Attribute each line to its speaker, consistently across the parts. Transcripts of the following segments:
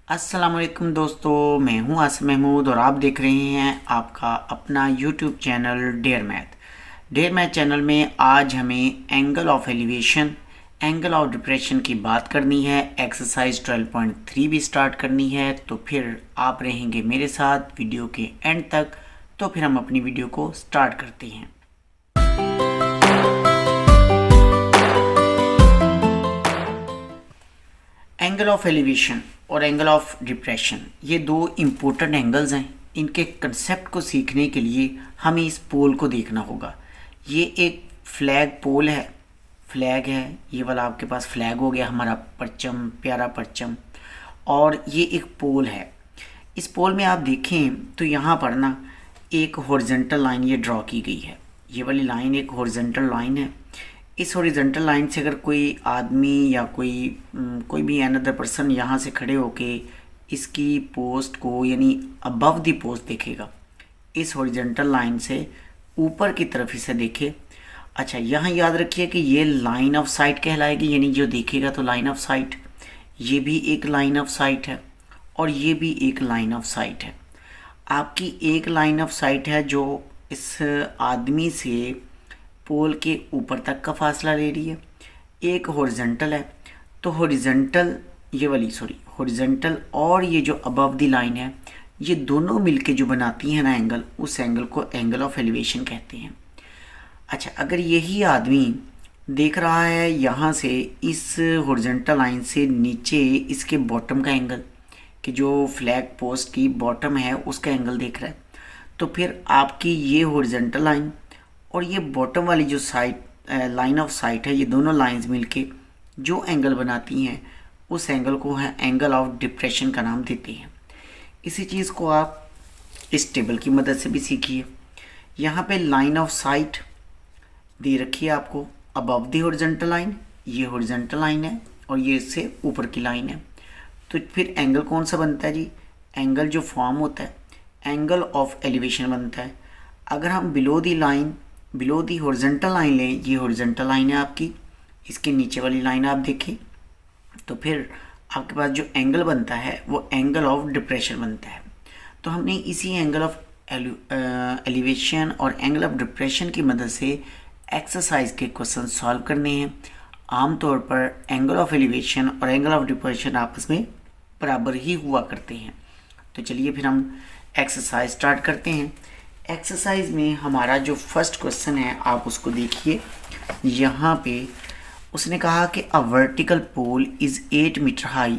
Speaker 1: अस्सलाम वालेकुम दोस्तों, मैं हूं आसिम महमूद और आप देख रहे हैं आपका अपना YouTube channel dare math channel में आज हमें angle of elevation, angle of depression की बात करनी है। एक्सरसाइज 12.3 भी स्टार्ट करनी है, तो फिर आप रहेंगे मेरे साथ वीडियो के एंड तक। तो फिर हम अपनी वीडियो को स्टार्ट करते हैं। एंगल ऑफ एलिवेशन और एंगल ऑफ डिप्रेशन ये दो इम्पोर्टेंट एंगल्स हैं। इनके कंसेप्ट को सीखने के लिए हमें इस पोल को देखना होगा। ये एक फ्लैग पोल है, फ्लैग है, ये वाला आपके पास फ्लैग हो गया हमारा परचम, प्यारा परचम। और ये एक पोल है। इस पोल में आप देखें तो यहाँ पर ना एक हॉरिजॉन्टल लाइन ये ड्रॉ की गई है। ये वाली लाइन एक हॉरिजॉन्टल लाइन है। इस हॉरिजॉन्टल लाइन से अगर कोई आदमी या कोई भी अनदर पर्सन यहाँ से खड़े होके इसकी पोस्ट को यानी अबव द पोस्ट देखेगा, इस हॉरिजॉन्टल लाइन से ऊपर की तरफ इसे देखे। अच्छा, यहाँ याद रखिए कि ये लाइन ऑफ साइट कहलाएगी, यानी जो देखेगा तो लाइन ऑफ साइट। ये भी एक लाइन ऑफ साइट है और ये भी एक लाइन ऑफ साइट है। आपकी एक लाइन ऑफ साइट है जो इस आदमी से पोल के ऊपर तक का फासला ले रही है। एक हॉरिजॉन्टल है, तो हॉरिजॉन्टल हॉरिजॉन्टल और ये जो अबव द लाइन है, ये दोनों मिलके जो बनाती हैं ना एंगल, उस एंगल को एंगल ऑफ एलिवेशन कहते हैं। अच्छा, अगर यही आदमी देख रहा है यहाँ से इस हॉरिजॉन्टल लाइन से नीचे इसके बॉटम का एंगल, कि जो फ्लैग पोस्ट की बॉटम है उसका एंगल देख रहा है, तो फिर आपकी ये हॉरिजॉन्टल लाइन और ये बॉटम वाली जो साइड लाइन ऑफ साइट है, ये दोनों लाइंस मिलके जो एंगल बनाती हैं उस एंगल को है एंगल ऑफ डिप्रेशन का नाम देते हैं। इसी चीज़ को आप इस टेबल की मदद से भी सीखिए। यहाँ पे लाइन ऑफ साइट दे रखी है आपको अबव द हॉरिजॉन्टल लाइन, ये हॉरिजॉन्टल लाइन है और ये इससे ऊपर की लाइन है। तो फिर एंगल कौन सा बनता है जी? एंगल जो फॉर्म होता है एंगल ऑफ एलिवेशन बनता है। अगर हम बिलो दी हॉरिजॉन्टल लाइन लें, ये हॉरिजॉन्टल लाइन है आपकी, इसके नीचे वाली लाइन आप देखें, तो फिर आपके पास जो एंगल बनता है वो एंगल ऑफ डिप्रेशन बनता है। तो हमने इसी एंगल ऑफ एलिवेशन और एंगल ऑफ डिप्रेशन की मदद से एक्सरसाइज के क्वेश्चन सॉल्व करने हैं। आमतौर पर एंगल ऑफ एलिवेशन और एंगल ऑफ डिप्रेशन आपस में बराबर ही हुआ करते हैं। तो चलिए फिर हम एक्सरसाइज स्टार्ट करते हैं। एक्सरसाइज में हमारा जो फर्स्ट क्वेश्चन है आप उसको देखिए। यहाँ पे उसने कहा कि a vertical pole is 8 meter high.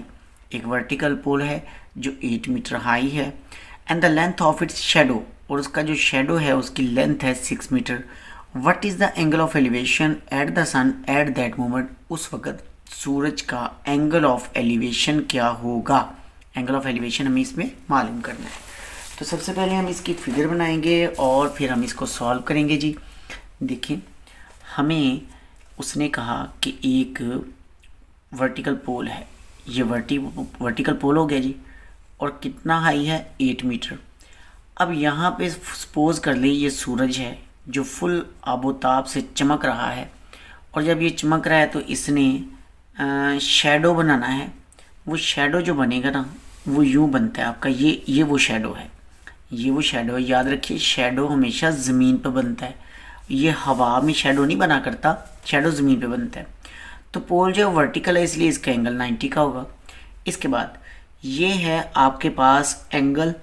Speaker 1: एक वर्टिकल पोल है जो 8 मीटर हाई है। And the length of its shadow, और उसका जो शेडो है उसकी लेंथ है 6 meter. What is the angle of elevation at the sun at that moment. उस वक़्त सूरज का एंगल ऑफ एलिवेशन क्या होगा? एंगल ऑफ एलिवेशन हमें इसमें मालूम करना है। तो सबसे पहले हम इसकी फिगर बनाएंगे और फिर हम इसको सॉल्व करेंगे जी। देखिए, हमें उसने कहा कि एक वर्टिकल पोल है, ये वर्टिकल पोल हो गया जी, और कितना हाई है? 8 मीटर। अब यहाँ पे सपोज कर ले ये सूरज है जो फुल आबोताब से चमक रहा है, और जब ये चमक रहा है तो इसने शैडो बनाना है। वो शैडो जो बनेगा ना वो यूँ बनता है आपका, ये वो शैडो है, ये वो शैडो है। याद रखिए, शैडो हमेशा ज़मीन पर बनता है, ये हवा में शैडो नहीं बना करता, शैडो ज़मीन पे बनता है। तो पोल जो वर्टिकल है इसलिए इसका एंगल 90 का होगा। इसके बाद ये है आपके पास एंगल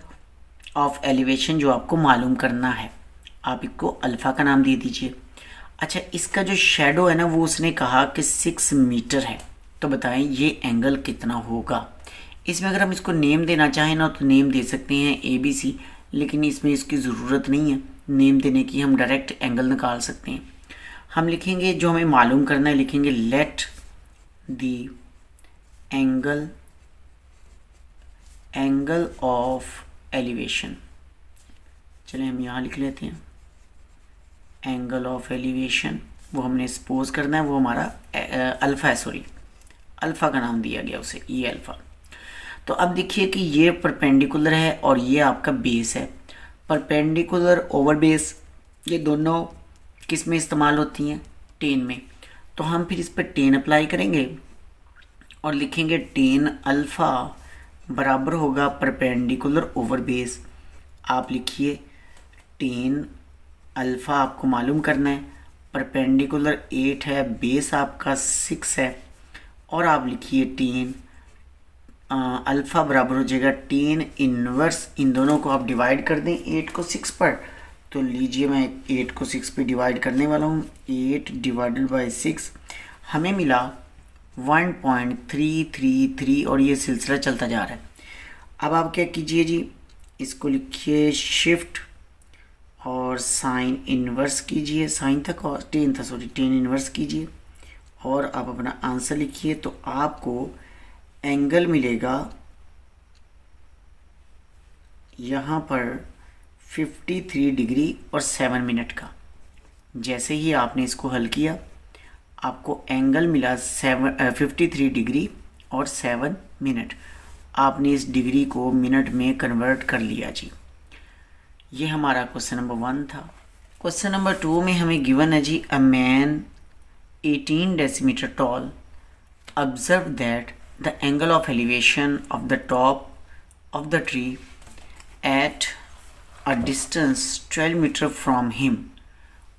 Speaker 1: ऑफ एलिवेशन जो आपको मालूम करना है, आप इसको अल्फ़ा का नाम दे दीजिए। अच्छा, इसका जो शैडो है ना वो उसने कहा कि 6 मीटर है। तो बताएं ये एंगल कितना होगा? इसमें अगर हम इसको नेम देना चाहें ना तो नेम दे सकते हैं ABC, लेकिन इसमें इसकी ज़रूरत नहीं है नेम देने की, हम डायरेक्ट एंगल निकाल सकते हैं। हम लिखेंगे जो हमें मालूम करना है, लिखेंगे let the angle of elevation. चलिए हम यहाँ लिख लेते हैं एंगल ऑफ एलिवेशन, वो हमने सपोज करना है, वो हमारा अल्फ़ा है, अल्फ़ा का नाम दिया गया उसे, ये अल्फ़ा। तो अब देखिए कि ये परपेंडिकुलर है और ये आपका बेस है। परपेंडिकुलर ओवर बेस ये दोनों किस में इस्तेमाल होती हैं? टेन में। तो हम फिर इस पर टेन अप्लाई करेंगे और लिखेंगे टेन अल्फ़ा बराबर होगा परपेंडिकुलर ओवर बेस। आप लिखिए टेन अल्फ़ा आपको मालूम करना है, परपेंडिकुलर 8 है, बेस आपका 6 है, और आप लिखिए टेन अल्फ़ा बराबर हो जाएगा टेन इनवर्स। इन दोनों को आप डिवाइड कर दें 8 को 6 पर, तो लीजिए मैं 8 को 6 पे डिवाइड करने वाला हूँ। 8 डिवाइडेड बाई 6 हमें मिला 1.333 और ये सिलसिला चलता जा रहा है। अब आप क्या कीजिए जी, इसको लिखिए शिफ्ट और साइन इन्वर्स कीजिए, साइन था कॉस टेन था सॉरी टेन इन्वर्स कीजिए और आप अपना आंसर लिखिए। तो आपको एंगल मिलेगा यहाँ पर 53 डिग्री और 7 मिनट का। जैसे ही आपने इसको हल किया आपको एंगल मिला 53 डिग्री और 7 मिनट। आपने इस डिग्री को मिनट में कन्वर्ट कर लिया जी। ये हमारा क्वेश्चन नंबर 1 था। क्वेश्चन नंबर 2 में हमें गिवन है जी, a man 18 decimetre tall observe that the angle of elevation of the top of the tree at a distance 12 metre from him.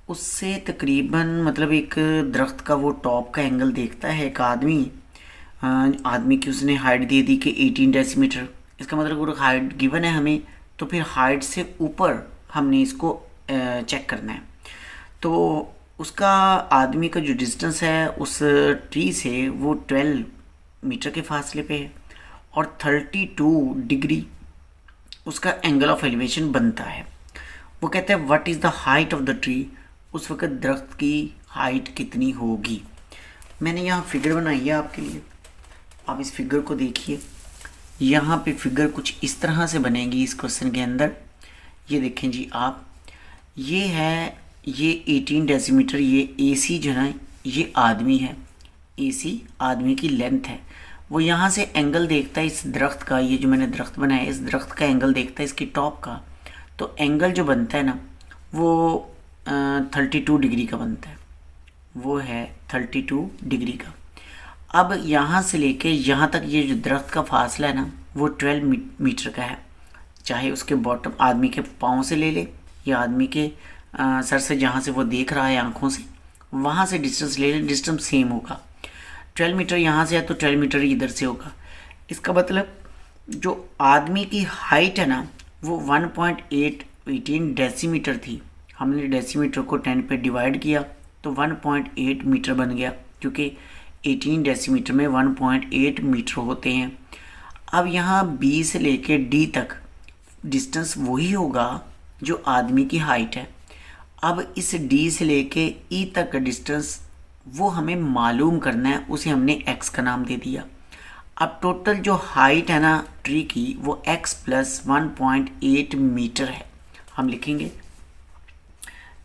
Speaker 1: उससे तकरीबन मतलब एक दरख्त का वो टॉप का एंगल देखता है एक आदमी की उसने हाइट दे दी कि 18 डेसीमीटर। इसका मतलब अगर हाइट गिवन है हमें तो फिर हाइट से ऊपर हमने इसको चेक करना है। तो उसका आदमी का जो डिस्टेंस है उस ट्री से वो 12 मीटर के फासले पे है और 32 डिग्री उसका एंगल ऑफ एलिवेशन बनता है। वो कहते हैं what is the height of the tree, उस वक्त दरख्त की हाइट कितनी होगी। मैंने यहाँ फिगर बनाई है आपके लिए, आप इस फिगर को देखिए। यहाँ पे फिगर कुछ इस तरह से बनेगी इस क्वेश्चन के अंदर। ये देखें जी आप, ये है ये 18 डेसीमीटर, ये AC जो है ये आदमी है, AC आदमी की लेंथ है। वो यहाँ से एंगल देखता है इस दरख्त का, ये जो मैंने दरख्त बनाया है इस दरख्त का एंगल देखता है इसकी टॉप का। तो एंगल जो बनता है ना वो 32 डिग्री का बनता है, वो है 32 डिग्री का। अब यहाँ से लेके यहाँ तक ये जो दरख्त का फासला है ना वो 12 मीटर का है। चाहे उसके बॉटम आदमी के पाँव से ले ले या आदमी के सर से जहाँ से वो देख रहा है आँखों से वहाँ से डिस्टेंस ले ले, डिस्टेंस सेम होगा। 12 मीटर यहाँ से है तो 12 मीटर इधर से होगा। इसका मतलब जो आदमी की हाइट है ना वो 1.18 डेसीमीटर थी। हमने डेसीमीटर को 10 पे डिवाइड किया तो 1.8 मीटर बन गया, क्योंकि 18 डेसीमीटर में 1.8 मीटर होते हैं। अब यहाँ B से लेके D तक डिस्टेंस वही होगा जो आदमी की हाइट है। अब इस D से लेके E तक का डिस्टेंस वो हमें मालूम करना है, उसे हमने x का नाम दे दिया। अब टोटल जो हाइट है ना ट्री की वो x प्लस 1.8 मीटर है। हम लिखेंगे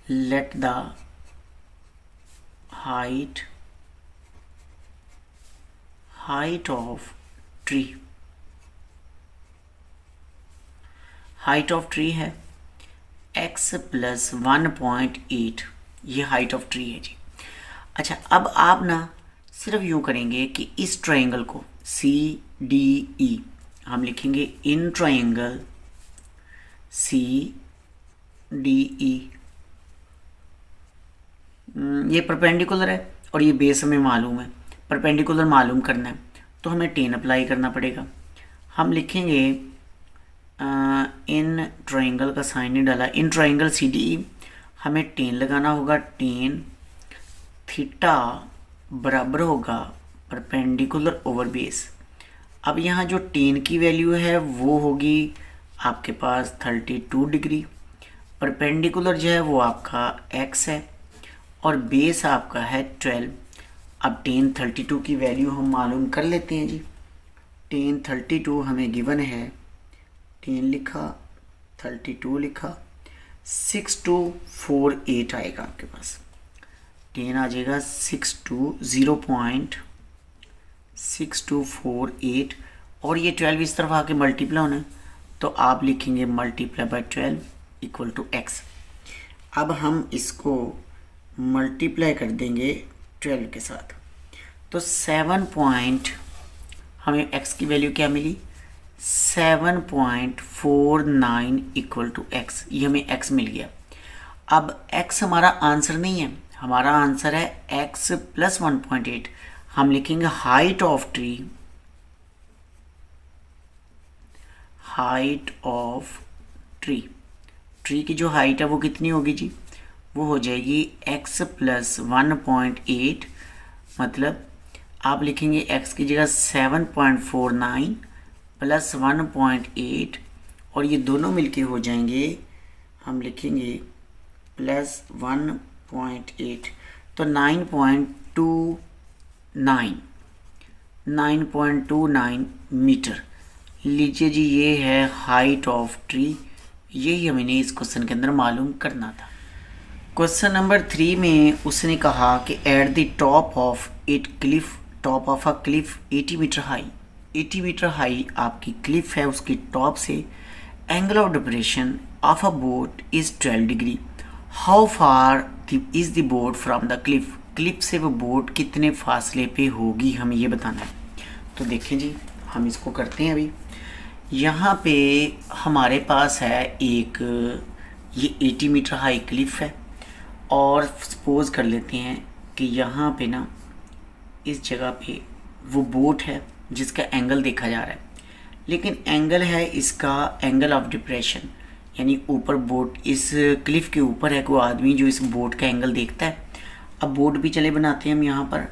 Speaker 1: let the height of tree, height of tree है x प्लस 1.8, ये हाइट ऑफ ट्री है जी। अच्छा, अब आप ना सिर्फ यूँ करेंगे कि इस ट्रायंगल को CDE हम लिखेंगे इन ट्रायंगल CDE। ये परपेंडिकुलर है और ये बेस हमें मालूम है, परपेंडिकुलर मालूम करना है तो हमें 10 अप्लाई करना पड़ेगा। हम लिखेंगे इन ट्रायंगल का साइन नहीं डाला, इन ट्रायंगल CDE हमें 10 लगाना होगा। 10 थीटा बराबर होगा परपेंडिकुलर ओवर बेस। अब यहाँ जो 10 की वैल्यू है वो होगी आपके पास 32 डिग्री, परपेंडिकुलर जो है वो आपका x है और बेस आपका है 12। अब 10 32 की वैल्यू हम मालूम कर लेते हैं जी। 10 32 हमें गिवन है, 10 लिखा 32 लिखा, 6248 आएगा आपके पास। 10 आ जाएगा 0.6248 और ये 12 इस तरफ आके मल्टीप्लाई होना है तो आप लिखेंगे multiply by 12 equal to x। अब हम इसको मल्टीप्लाई कर देंगे 12 के साथ तो 7 पॉइंट, हमें x की वैल्यू क्या मिली 7.49 इक्वल टू एक्स, ये हमें एक्स मिल गया। अब एक्स हमारा आंसर नहीं है, हमारा आंसर है एक्स प्लस 1.8। हम लिखेंगे height of tree, height of tree, tree की जो हाइट है वो कितनी होगी जी, वो हो जाएगी x प्लस 1.8, मतलब आप लिखेंगे x की जगह 7.49 प्लस 1.8, और ये दोनों मिलके हो जाएंगे, हम लिखेंगे प्लस 1.8, तो 9.29 मीटर। लीजिए जी, ये है हाइट ऑफ ट्री, यही हमें इस क्वेश्चन के अंदर मालूम करना था। क्वेश्चन नंबर 3 में उसने कहा कि at the top of it cliff, top of a cliff 80 meter high, 80 meter high आपकी क्लिफ है, उसकी टॉप से angle of depression of a boat is 12 degree. How far is the boat from the cliff, cliff से वो boat कितने फासले पे होगी, हमें ये बताना है। तो देखें जी, हम इसको करते हैं। अभी यहाँ पे हमारे पास है एक ये 80 मीटर हाई क्लिफ है, और सपोज कर लेते हैं कि यहाँ पे ना इस जगह पे वो बोट है जिसका एंगल देखा जा रहा है, लेकिन एंगल है इसका एंगल ऑफ डिप्रेशन, यानी ऊपर बोट इस क्लिफ के ऊपर है कोई आदमी जो इस बोट का एंगल देखता है। अब बोट भी चले बनाते हैं हम यहाँ पर,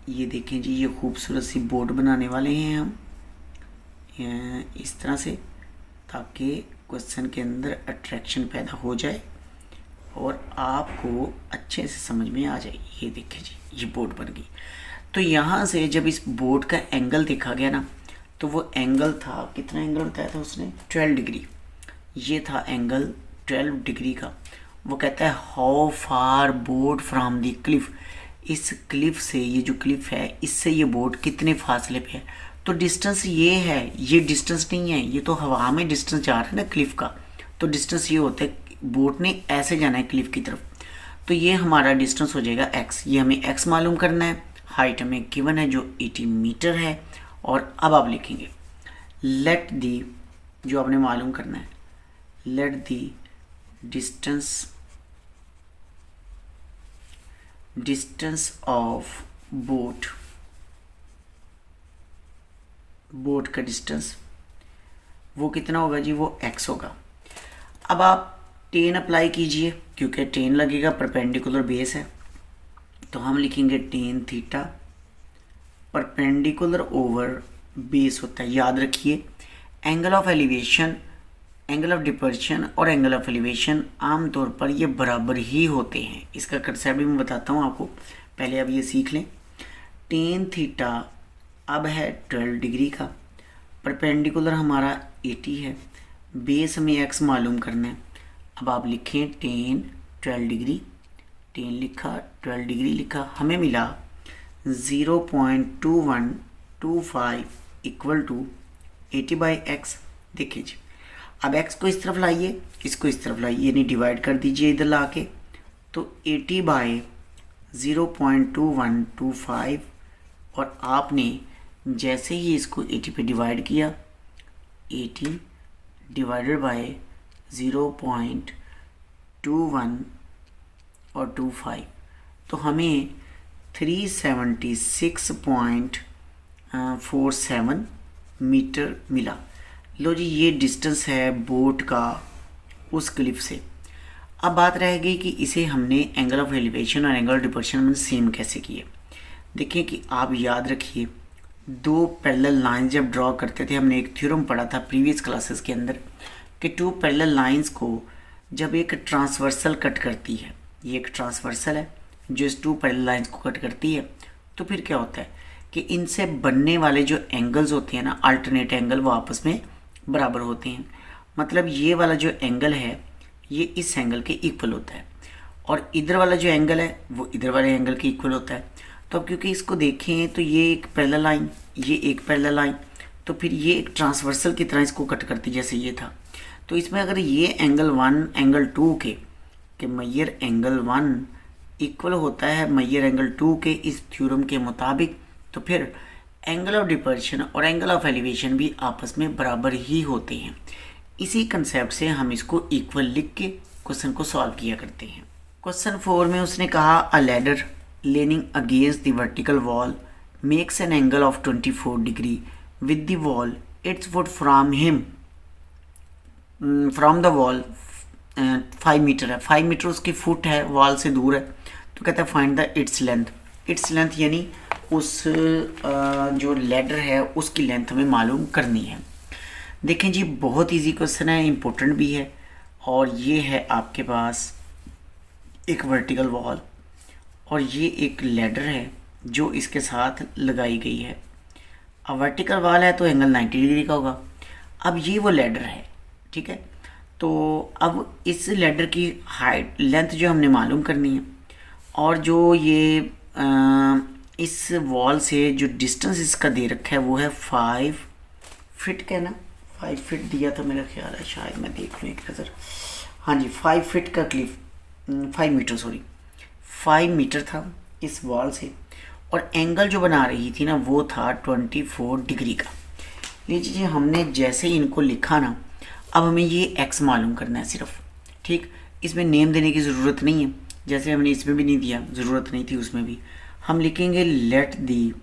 Speaker 1: ये देखें जी, ये खूबसूरत सी बोट बनाने वाले हैं हम इस तरह से, ताकि क्वेश्चन के अंदर अट्रैक्शन पैदा हो जाए और आपको अच्छे से समझ में आ जाए। ये देखिए जी, ये बोट बन गई। तो यहाँ से जब इस बोट का एंगल देखा गया ना, तो वो एंगल था, कितना एंगल बताया था उसने, 12 डिग्री। ये था एंगल 12 डिग्री का। वो कहता है how far boat from the Cliff, इस क्लिफ से, ये जो क्लिफ है इससे ये बोट कितने फासले पे है। तो डिस्टेंस ये है, ये डिस्टेंस नहीं है, ये तो हवा में डिस्टेंस जा रहा है ना क्लिफ का, तो डिस्टेंस ये होता है, बोट ने ऐसे जाना है क्लिफ की तरफ, तो ये हमारा डिस्टेंस हो जाएगा x। ये हमें x मालूम करना है, हाइट हमें गिवन है जो 80 मीटर है। और अब आप लिखेंगे लेट दी, जो आपने मालूम करना है, let the distance of boat, boat का डिस्टेंस वो कितना होगा जी, वो x होगा। अब आप टेन अप्लाई कीजिए, क्योंकि टेन लगेगा, परपेंडिकुलर बेस है, तो हम लिखेंगे tan theta, perpendicular over base होता है। याद रखिए, angle of elevation, angle of depression और एंगल ऑफ एलिवेशन आमतौर पर ये बराबर ही होते हैं। इसका कंसेप्ट भी मैं बताता हूँ आपको, पहले अब ये सीख लें। टेन थीटा अब है 12 डिग्री का, परपेंडिकुलर हमारा 80 है, बेस हमें x मालूम करना है। अब आप लिखें टेन 12 डिग्री, टेन लिखा, 12 डिग्री लिखा, हमें मिला 0.2125 इक्वल टू 80/x। देखिए जी, अब x को इस तरफ लाइए, इसको इस तरफ लाइए, यानी डिवाइड कर दीजिए इधर ला के, तो 80/0.2125, और आपने जैसे ही इसको 80 पे डिवाइड किया, 80 डिवाइडेड बाय 0.21 और 25, तो हमें 376.47 मीटर मिला। लो जी, ये डिस्टेंस है बोट का उस क्लिफ से। अब बात रह गई कि इसे हमने एंगल ऑफ एलिवेशन और एंगल ऑफ डिपर्शन में सेम कैसे किए। देखिए कि आप याद रखिए, दो पैरेलल लाइन जब ड्रॉ करते थे, हमने एक थ्योरम पढ़ा था प्रीवियस क्लासेस के अंदर कि टू पैरेलल लाइंस को जब एक ट्रांसवर्सल कट करती है, ये एक ट्रांसवर्सल है जो इस टू पैरेलल लाइंस को कट करती है, तो फिर क्या होता है कि इनसे बनने वाले जो एंगल्स होते हैं ना, अल्टरनेट एंगल, वो आपस में बराबर होते हैं। मतलब ये वाला जो एंगल है ये इस एंगल के इक्वल होता है, और इधर वाला जो एंगल है वो इधर वाले एंगल के इक्वल होता है। तो अब क्योंकि इसको देखें तो ये एक पैरेलल लाइन, ये एक पैरेलल लाइन, तो फिर ये एक ट्रांसवर्सल की तरह इसको कट करती जैसे ये था। तो इसमें अगर ये एंगल 1 एंगल 2 के मैयर एंगल 1 इक्वल होता है मैयर एंगल 2 के इस थ्योरम के मुताबिक, तो फिर एंगल ऑफ डिपर्शन और एंगल ऑफ एलिवेशन भी आपस में बराबर ही होते हैं। इसी कंसेप्ट से हम इसको इक्वल लिख के क्वेश्चन को सॉल्व किया करते हैं। क्वेश्चन 4 में उसने कहा अ ladder leaning against the vertical wall makes an angle of 24 degree with the wall its foot from him from the wall 5 metre है, 5 मीटर उसकी फुट है, वॉल से दूर है। तो कहता है find the its length. Its length यानी उस जो लेडर है उसकी लेंथ हमें मालूम करनी है। देखें जी, बहुत इजी क्वेश्चन है, इम्पोर्टेंट भी है। और ये है आपके पास एक वर्टिकल वॉल और ये एक लेडर है जो इसके साथ लगाई गई है। अब वर्टिकल वॉल है तो एंगल 90 डिग्री का होगा। अब ये वो लेडर है, ठीक है। तो अब इस लेडर की हाइट लेंथ जो हमने मालूम करनी है और जो ये इस वॉल से जो डिस्टेंस इसका दे रखा है वो है 5 फीट का, ना 5 फीट दिया था मेरा ख्याल है, शायद मैं देख लूँ एक नज़र। हाँ जी, 5 फीट का क्लिफ 5 मीटर 5 मीटर था इस वॉल से। और एंगल जो बना रही थी ना वो था 24 डिग्री का। लीजिए, हमने जैसे इनको लिखा ना, अब हमें ये एक्स मालूम करना है सिर्फ, ठीक। इसमें नेम देने की ज़रूरत नहीं है, जैसे हमने इसमें भी नहीं दिया, ज़रूरत नहीं थी उसमें भी। हम लिखेंगे let the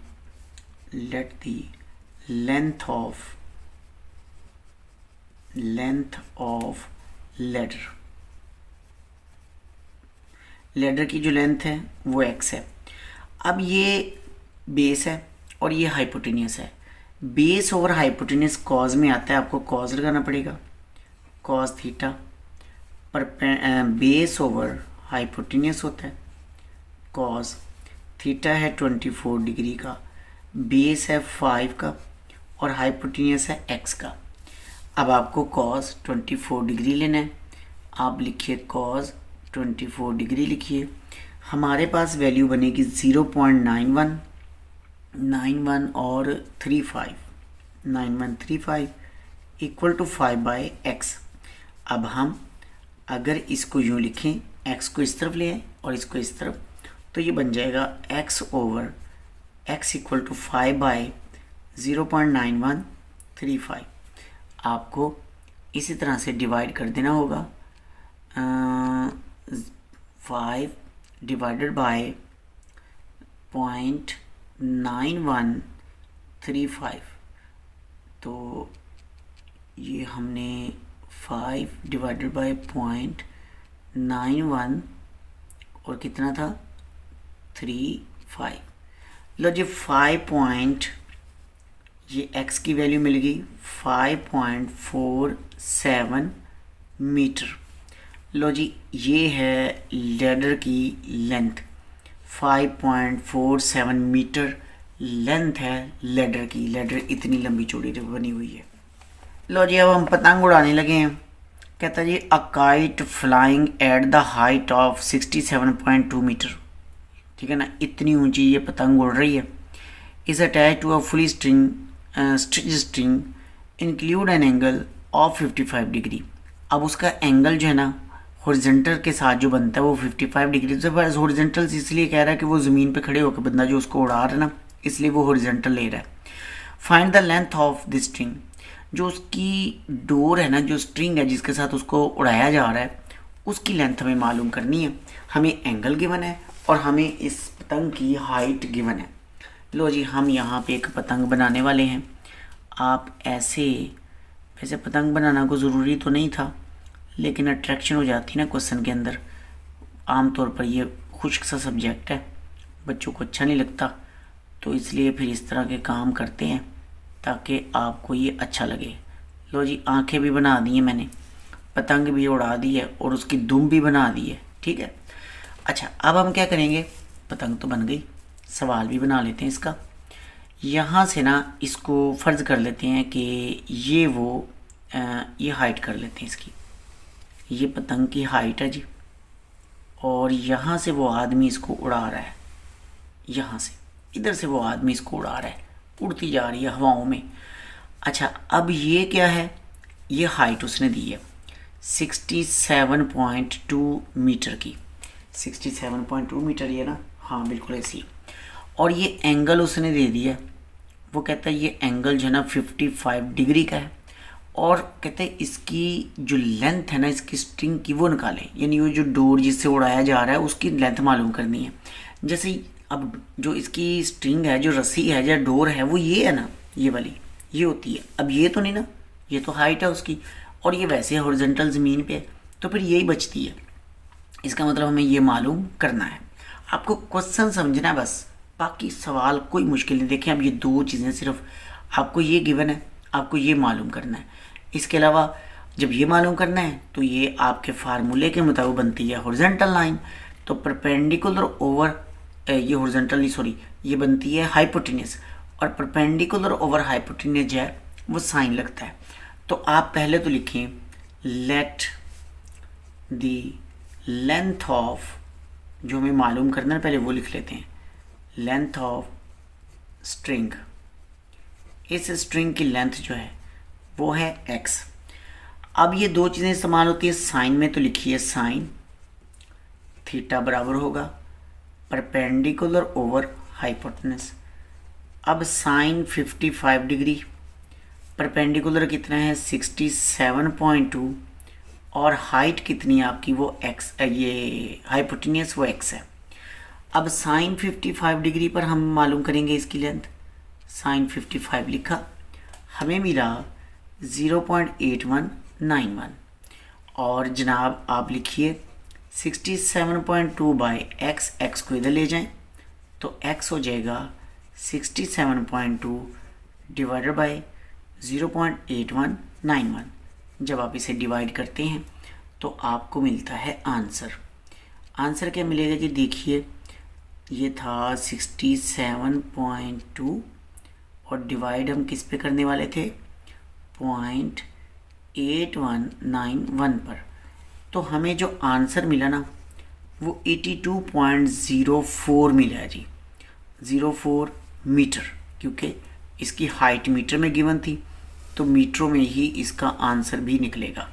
Speaker 1: length of ladder की जो लेंथ है वो एक्स है। अब ये बेस है और ये हाइपोटेनियस है। बेस ओवर हाइपोटेनियस कॉज में आता है, आपको कॉज लगाना पड़ेगा, कॉज थीटा। पर बेस ओवर हाइपोटेनियस होता है कॉज थीटा है 24 डिग्री का, बेस है 5 का और हाइपोटेनियस है एक्स का। अब आपको कॉज 24 डिग्री लेना है। आप लिखिए कॉज 24 डिग्री लिखिए। हमारे पास वैल्यू बनेगी 0.91 91 और 9135 इक्वल टू 5/x। अब हम अगर इसको यूँ लिखें, x को इस तरफ ले आए और इसको इस तरफ, तो ये बन जाएगा x over x equal to 5/0.9135। आपको इसी तरह से डिवाइड कर देना होगा 5 डिवाइडेड बाय 0.9135। तो ये हमने 5 डिवाइडेड बाय 0.91 और कितना था 35। लो जी, 5 ये x की वैल्यू मिल गई 5.47 मीटर। लो जी, ये है लेडर की लेंथ, 5.47 मीटर लेंथ है लेडर की। लेडर इतनी लंबी चौड़ी बनी हुई है। लो जी, अब हम पतंग उड़ाने लगे हैं। कहता जी a kite flying at the height of 67.2 metre, ठीक है ना, इतनी ऊंची ये पतंग उड़ रही है। Is attach to a fully string include an angle of 55 degree. अब उसका एंगल जो है ना हॉरिजॉन्टल के साथ जो बनता है वो 55 डिग्री से। बस हॉरिजॉन्टल इसलिए कह रहा है कि वो ज़मीन पे खड़े होकर बंदा जो उसको उड़ा रहा है ना, इसलिए वो हॉरिजॉन्टल ले रहा है। Find the length of the string. जो उसकी डोर है ना, जो स्ट्रिंग है जिसके साथ उसको उड़ाया जा रहा है, उसकी लेंथ हमें मालूम करनी है। हमें एंगल गिवन है और हमें इस पतंग की हाइट गिवन है। लो जी, हम यहाँ पे एक पतंग बनाने वाले हैं। आप ऐसे वैसे पतंग बनाना को ज़रूरी तो नहीं था, लेकिन अट्रैक्शन हो जाती है ना क्वेश्चन के अंदर। आमतौर पर ये खुश्क सा सब्जेक्ट है, बच्चों को अच्छा नहीं लगता, तो इसलिए फिर इस तरह के काम करते हैं ताकि आपको ये अच्छा लगे। लो जी, आंखें भी बना दी हैं मैंने, पतंग भी उड़ा दी है और उसकी दुम भी बना दी है, ठीक है। अच्छा, अब हम क्या करेंगे, पतंग तो बन गई, सवाल भी बना लेते हैं इसका। यहाँ से ना इसको फ़र्ज़ कर लेते हैं कि ये वो ये हाइट कर लेते हैं इसकी। ये पतंग की हाइट है जी, और यहाँ से वो आदमी इसको उड़ा रहा है, यहाँ से इधर से वो आदमी इसको उड़ा रहा है, उड़ती जा रही है हवाओं में। अच्छा, अब ये क्या है, ये हाइट उसने दी है 67.2 मीटर की। 67.2 मीटर ये ना, हाँ बिल्कुल ऐसी। और ये एंगल उसने दे दिया वो कहता है ये एंगल जो है ना 55 डिग्री का है, और कहते हैं इसकी जो लेंथ है ना इसकी स्ट्रिंग की वो निकालें, यानी वो जो डोर जिससे उड़ाया जा रहा है उसकी लेंथ मालूम करनी है। जैसे ही अब जो इसकी स्ट्रिंग है, जो रस्सी है, जो डोर है, वो ये है ना, ये वाली ये होती है। अब ये तो नहीं ना, ये तो हाइट है उसकी, और ये वैसे हॉरिजॉन्टल ज़मीन पे है, तो फिर यही बचती है। इसका मतलब हमें ये मालूम करना है। आपको क्वेश्चन समझना है बस, बाकी सवाल कोई मुश्किल नहीं। देखें अब ये दो चीज़ें सिर्फ आपको ये गिवन है, आपको ये मालूम करना है। इसके अलावा जब ये मालूम करना है तो ये आपके फार्मूले के मुताबिक बनती है हॉरिजॉन्टल लाइन। तो परपेंडिकुलर ओवर ये हॉरिजॉन्टली सॉरी ये बनती है हाइपोटेन्यूस, और परपेंडिकुलर ओवर हाइपोटेन्यूस जो है वो साइन लगता है। तो आप पहले तो लिखें लेट द लेंथ ऑफ, जो हमें मालूम करना है पहले वो लिख लेते हैं, लेंथ ऑफ स्ट्रिंग। इस स्ट्रिंग की लेंथ जो है वो है x। अब ये दो चीज़ें इस्तेमाल होती है साइन में, तो लिखिए साइन थीटा बराबर होगा परपेंडिकुलर ओवर हाइपोटेनस। अब साइन 55 डिग्री, परपेंडिकुलर कितना है 67.2, और हाइट कितनी है आपकी वो x, ये हाइपोटेनियस वो x है। अब साइन 55 डिग्री पर हम मालूम करेंगे इसकी लेंथ। साइन 55 लिखा, हमें मिला 0.8191, और जनाब आप लिखिए 67.2 बाई x को इधर ले जाएं तो x हो जाएगा 67.2 डिवाइडेड बाई 0.8191। जब आप इसे डिवाइड करते हैं तो आपको मिलता है आंसर। आंसर क्या मिलेगा जी, देखिए ये था 67.2 और डिवाइड हम किस पे करने वाले थे 0.8191 पर। तो हमें जो आंसर मिला ना वो 82.04 मिला है जी, 04 मीटर, क्योंकि इसकी हाइट मीटर में गिवन थी तो मीटरों में ही इसका आंसर भी निकलेगा।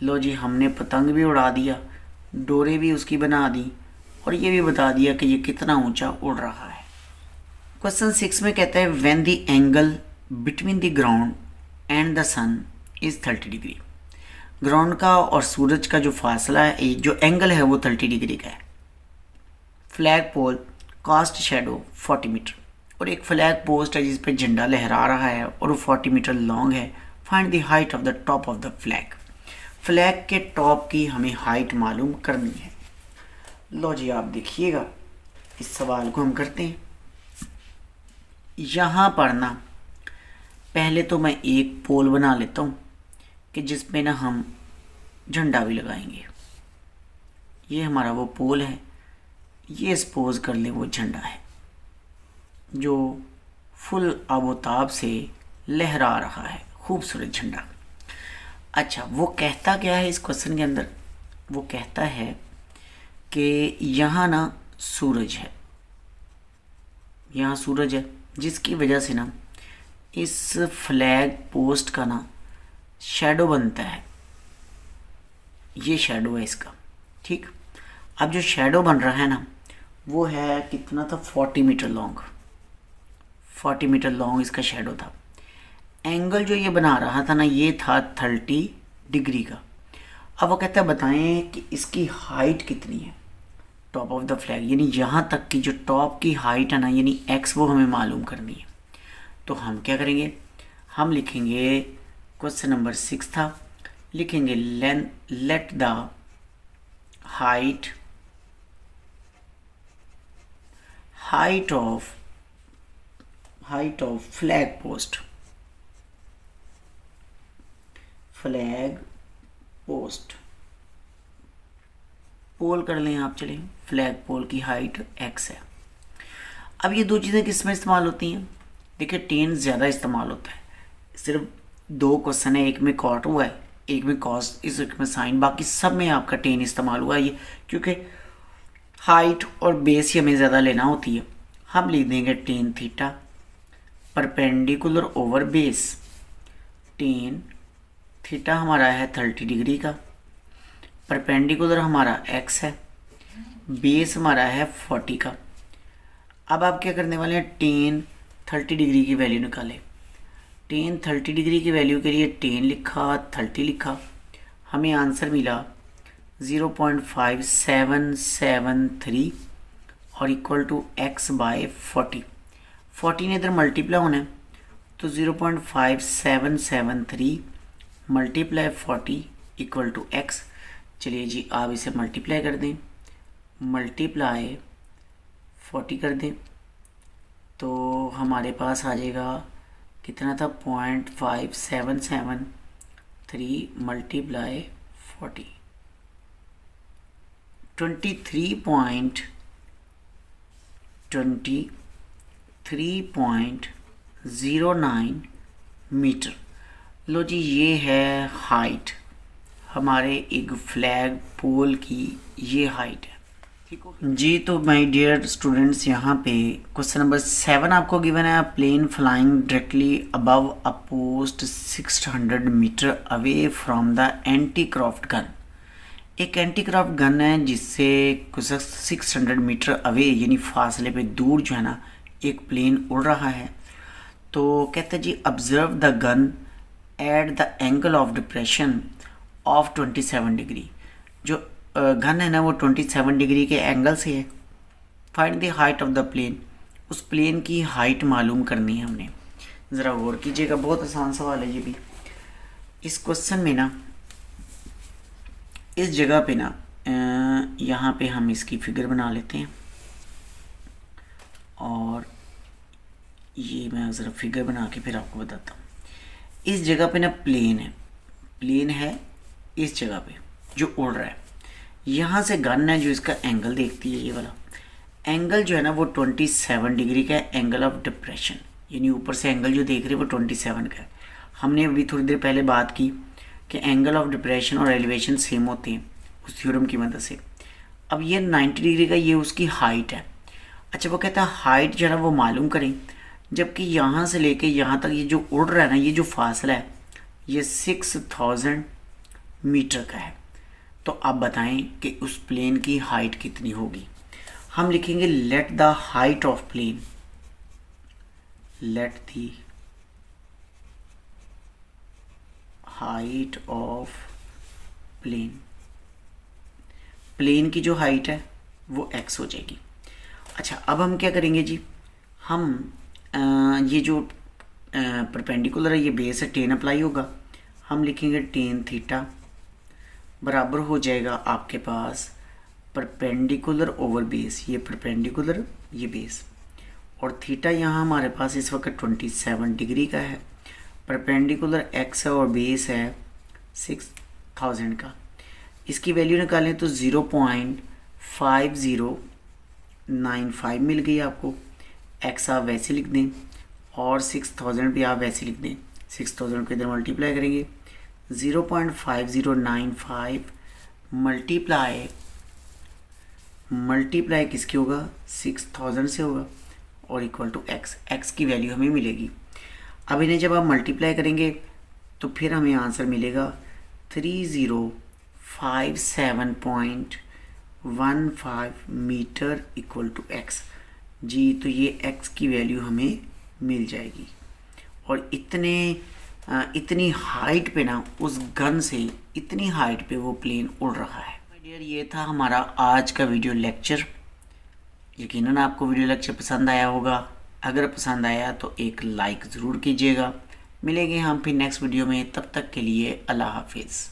Speaker 1: लो जी, हमने पतंग भी उड़ा दिया, डोरे भी उसकी बना दी, और ये भी बता दिया कि ये कितना ऊंचा उड़ रहा है। क्वेश्चन 6 में कहता है when the angle between the ground and the sun is 30 degree. Ground का और सूरज का जो फासला है, जो एंगल है वो 30 डिग्री का है। फ्लैग पोल कास्ट शेडो 40 मीटर, और एक फ्लैग पोस्ट है जिस पे झंडा लहरा रहा है और वो 40 मीटर लॉन्ग है। Find the height of the top of the flag. Flag के टॉप की हमें हाइट मालूम करनी है। लो जी, आप देखिएगा इस सवाल को हम करते हैं। यहाँ पर ना पहले तो मैं एक पोल बना लेता हूँ कि जिसमें ना हम झंडा भी लगाएंगे। ये हमारा वो पोल है, ये सपोज कर ले वो झंडा है जो फुल आबोताब से लहरा रहा है, खूबसूरत झंडा। अच्छा, वो कहता क्या है इस क्वेश्चन के अंदर, वो कहता है कि यहाँ ना सूरज है, यहाँ सूरज है, जिसकी वजह से ना इस फ्लैग पोस्ट का ना शैडो बनता है। ये शैडो है इसका, ठीक। अब जो शैडो बन रहा है ना वो है कितना था 40 मीटर लॉन्ग, 40 मीटर लॉन्ग इसका शैडो था। एंगल जो ये बना रहा था ना ये था 30 डिग्री का। अब वो कहता है बताएं कि इसकी हाइट कितनी है टॉप ऑफ द फ्लैग, यानी यहाँ तक की जो टॉप की हाइट है ना, यानी x, वो हमें मालूम करनी है। तो हम क्या करेंगे, हम लिखेंगे क्वेश्चन नंबर 6 था, लिखेंगे let the height of flag post, pole कर लें आप, चलिए फ्लैग पोल की हाइट x है। अब ये दो चीज़ें किस में इस्तेमाल होती हैं, देखिए टेन ज़्यादा इस्तेमाल होता है। सिर्फ दो क्वेश्चन है, एक में कॉट हुआ है, एक में कॉस, एक में साइन, बाकी सब में आपका टेन इस्तेमाल हुआ है। ये क्योंकि हाइट और बेस ही हमें ज़्यादा लेना होती है। हम लिख देंगे ten theta perpendicular over base. Tan theta हमारा है 30 डिग्री का, परपेंडिकुलर हमारा x है, बेस हमारा है 40 का। अब आप क्या करने वाले हैं, टेन 30 डिग्री की वैल्यू निकालें। टेन 30 डिग्री की वैल्यू के लिए टेन लिखा, 30 लिखा, हमें आंसर मिला 0.5773 और इक्वल टू x बाय 40। 40 ने इधर मल्टीप्लाई होना है तो 0.5773 मल्टीप्लाई 40 इक्वल टू x। चलिए जी आप इसे मल्टीप्लाई कर दें, मल्टीप्लाई 40 कर दें तो हमारे पास आ जाएगा कितना था 0.5773 मल्टीप्लाई 40 23.09 मीटर। लो जी ये है हाइट हमारे एक फ्लैग पोल की, ये हाइट है। ठीक हो जी। तो माय डियर स्टूडेंट्स यहाँ पे क्वेश्चन नंबर 7 आपको गिवन है, plane flying directly above a post 600 meter away from the anti craft gun. एक एंटी क्राफ्ट गन है जिससे कुछ 600 मीटर अवे यानी फासले पे दूर जो है ना एक प्लेन उड़ रहा है। तो कहते हैं जी observe the gun at the angle of depression of 27 degree. जो गन है ना वो 27 डिग्री के एंगल से है। Find the height of the plane, उस प्लेन की हाइट मालूम करनी है हमने। ज़रा गौर कीजिएगा, बहुत आसान सवाल है ये भी। इस क्वेश्चन में ना इस जगह पे ना यहाँ पे हम इसकी फिगर बना लेते हैं और ये मैं ज़रा फिगर बना के फिर आपको बताता हूँ। इस जगह पे ना प्लेन है इस जगह पे जो उड़ रहा है। यहाँ से गन है जो इसका एंगल देखती है, ये वाला एंगल जो है ना वो 27 डिग्री का एंगल ऑफ डिप्रेशन, यानी ऊपर से एंगल जो देख रहे हैं वो 27 का है। हमने अभी थोड़ी देर पहले बात की कि एंगल ऑफ डिप्रेशन और एलिवेशन सेम होते हैं उस थ्योरम की मदद से। अब ये 90 डिग्री का ये उसकी हाइट है। अच्छा वो कहता है हाइट जो है ना वो मालूम करें, जबकि यहाँ से लेके यहाँ तक ये जो उड़ रहा है ना ये जो फासला है ये 6000 मीटर का है। तो आप बताएं कि उस प्लेन की हाइट कितनी होगी। हम लिखेंगे let the height of plane, let the height of plane, plane की जो हाइट है वो x हो जाएगी। अच्छा अब हम क्या करेंगे जी, हम ये जो परपेंडिकुलर है ये बेस है, टेन अप्लाई होगा। हम लिखेंगे टेन थीटा बराबर हो जाएगा आपके पास परपेंडिकुलर ओवर बेस, ये परपेंडिकुलर ये बेस, और थीटा यहाँ हमारे पास इस वक्त 27 डिग्री का है। परपेंडिकुलर x है और बेस है 6000 का। इसकी वैल्यू निकालें तो 0.5095 मिल गई आपको। x आप वैसे लिख दें और 6000 भी आप वैसे लिख दें। 6000 को इधर मल्टीप्लाई करेंगे, 0.5095 मल्टीप्लाई किसके होगा 6000 से होगा और इक्वल टू x की वैल्यू हमें मिलेगी। अब इन्हें जब आप मल्टीप्लाई करेंगे तो फिर हमें आंसर मिलेगा 3057.15 मीटर इक्वल टू x जी। तो ये x की वैल्यू हमें मिल जाएगी और इतनी हाइट पे ना उस गन से इतनी हाइट पे वो प्लेन उड़ रहा है। डियर ये था हमारा आज का वीडियो लेक्चर। यकीनन आपको वीडियो लेक्चर पसंद आया होगा। अगर पसंद आया तो एक लाइक ज़रूर कीजिएगा। मिलेंगे हम फिर नेक्स्ट वीडियो में, तब तक के लिए अल्लाह हाफिज़।